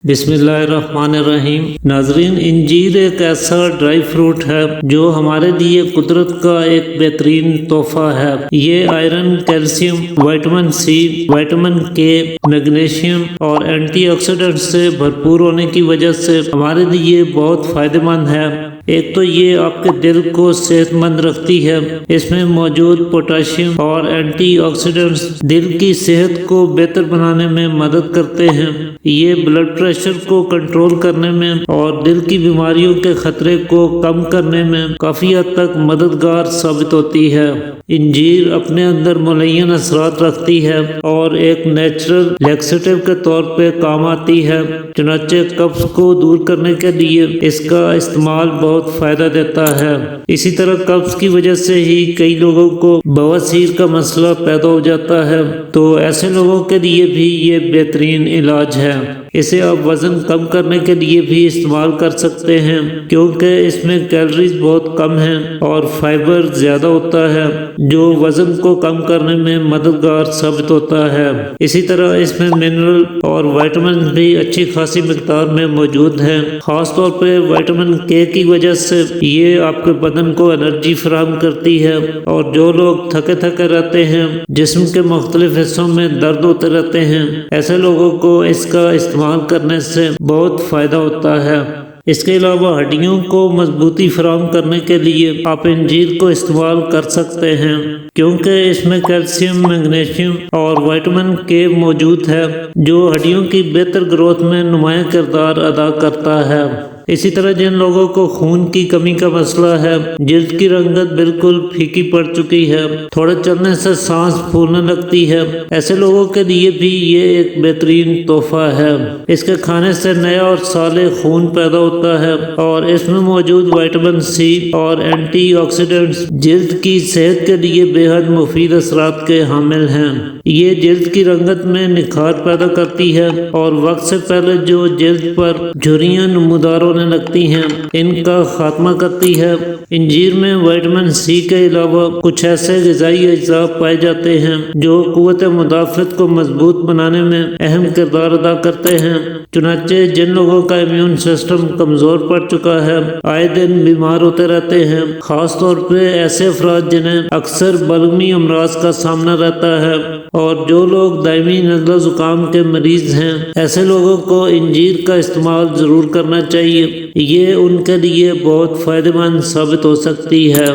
بسم اللہ الرحمن الرحیم۔ ناظرین، انجیر ایک ایسا ڈرائی فروٹ ہے جو ہمارے لیے قدرت کا ایک بہترین تحفہ ہے۔ یہ iron, calcium, vitamin C, vitamin K, magnesium اور اینٹی آکسیڈنٹ سے بھرپور ہونے کی وجہ سے ہمارے لیے بہت فائدہ مند ہے۔ ایک تو یہ آپ کے دل کو صحت مند رکھتی ہے۔ اس میں موجود پوٹاشیم اور اینٹی آکسیڈنٹس دل کی صحت کو بہتر بنانے میں مدد کرتے ہیں۔ یہ بلڈ پریشر کو کنٹرول کرنے میں اور دل کی بیماریوں کے خطرے کو کم کرنے میں کافی حد تک مددگار ثابت ہوتی ہے۔ انجیر اپنے اندر ملین اثرات رکھتی ہے اور ایک نیچرل لیکسیٹو کے طور پہ کام آتی ہے، چنانچہ قبض کو دور کرنے کے لیے اس کا استعمال بہت فائدہ دیتا ہے۔ اسی طرح قبض کی وجہ سے ہی کئی لوگوں کو بواسیر کا مسئلہ پیدا ہو جاتا ہے، تو ایسے لوگوں کے لیے بھی یہ بہترین علاج ہے۔ اسے آپ وزن کم کرنے کے لیے بھی استعمال کر سکتے ہیں، کیونکہ اس میں کیلوریز بہت کم ہیں اور فائبر زیادہ ہوتا ہے جو وزن کو کم کرنے میں مددگار ثابت ہوتا ہے۔ اسی طرح اس میں منرل اور وٹامن بھی اچھی خاصی مقدار میں موجود ہیں۔ خاص طور پہ وٹامن کے کی وجہ سے یہ آپ کے بدن کو انرجی فراہم کرتی ہے، اور جو لوگ تھکے تھکے رہتے ہیں، جسم کے مختلف حصوں میں درد ہوتے رہتے ہیں، ایسے لوگوں کو اس کا استعمال کرنے سے بہت فائدہ ہوتا ہے۔ اس کے علاوہ ہڈیوں کو مضبوطی فراہم کرنے کے لیے آپ انجیر کو استعمال کر سکتے ہیں، کیونکہ اس میں کیلشیم، میگنیشیم اور وٹامن کے موجود ہے جو ہڈیوں کی بہتر گروتھ میں نمایاں کردار ادا کرتا ہے۔ اسی طرح جن لوگوں کو خون کی کمی کا مسئلہ ہے، جلد کی رنگت بالکل پھیکی پڑ چکی ہے، تھوڑے چلنے سے سانس پھولنے لگتی ہے، ایسے لوگوں کے لیے بھی یہ ایک بہترین تحفہ ہے۔ اس کے کھانے سے نیا اور صالح خون پیدا ہوتا ہے، اور اس میں موجود وٹامن سی اور اینٹی آکسیڈنٹس جلد کی صحت کے لیے بے حد مفید اثرات کے حامل ہیں۔ یہ جلد کی رنگت میں نکھار پیدا کرتی ہے، اور وقت سے پہلے جو جلد پر جھریاں نمودار ہونے لگتی ہیں، ان کا خاتمہ کرتی ہے۔ انجیر میں وٹامن سی کے علاوہ کچھ ایسے غذائی اجزاء پائے جاتے ہیں جو قوت مدافعت کو مضبوط بنانے میں اہم کردار ادا کرتے ہیں، چنانچہ جن لوگوں کا امیون سسٹم کمزور پڑ چکا ہے، آئے دن بیمار ہوتے رہتے ہیں، خاص طور پہ ایسے افراد جنہیں اکثر بلغمی امراض کا سامنا رہتا ہے، اور جو لوگ دائمی نزلہ زکام کے مریض ہیں، ایسے لوگوں کو انجیر کا استعمال ضرور کرنا چاہیے۔ یہ ان کے لیے بہت فائدہ مند ثابت ہو سکتی ہے۔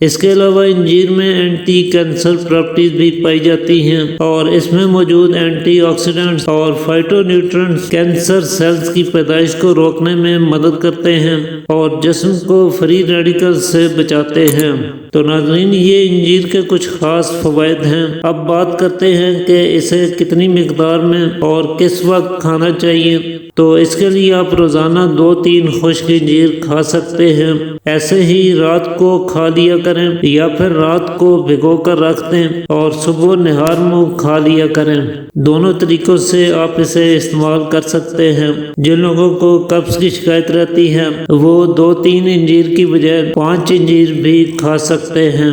اس کے علاوہ انجیر میں اینٹی کینسر پراپرٹیز بھی پائی جاتی ہیں، اور اس میں موجود اینٹی آکسیڈنٹس اور فائٹو نیوٹرنٹس کینسر سیلز کی پیدائش کو روکنے میں مدد کرتے ہیں اور جسم کو فری ریڈیکل سے بچاتے ہیں۔ تو ناظرین، یہ انجیر کے کچھ خاص فوائد ہیں۔ اب بات کرتے ہیں کہ اسے کتنی مقدار میں اور کس وقت کھانا چاہیے۔ تو اس کے لیے آپ روزانہ 2-3 خشک انجیر کھا سکتے ہیں۔ ایسے ہی رات کو کھا لیا کریں، یا پھر رات کو بھگو کر رکھ دیں اور صبح نہار منہ کھا لیا کریں۔ دونوں طریقوں سے آپ اسے استعمال کر سکتے ہیں۔ جن لوگوں کو قبض کی شکایت رہتی ہے، وہ 2-3 انجیر کی بجائے 5 انجیر بھی کھا سکتے ہیں۔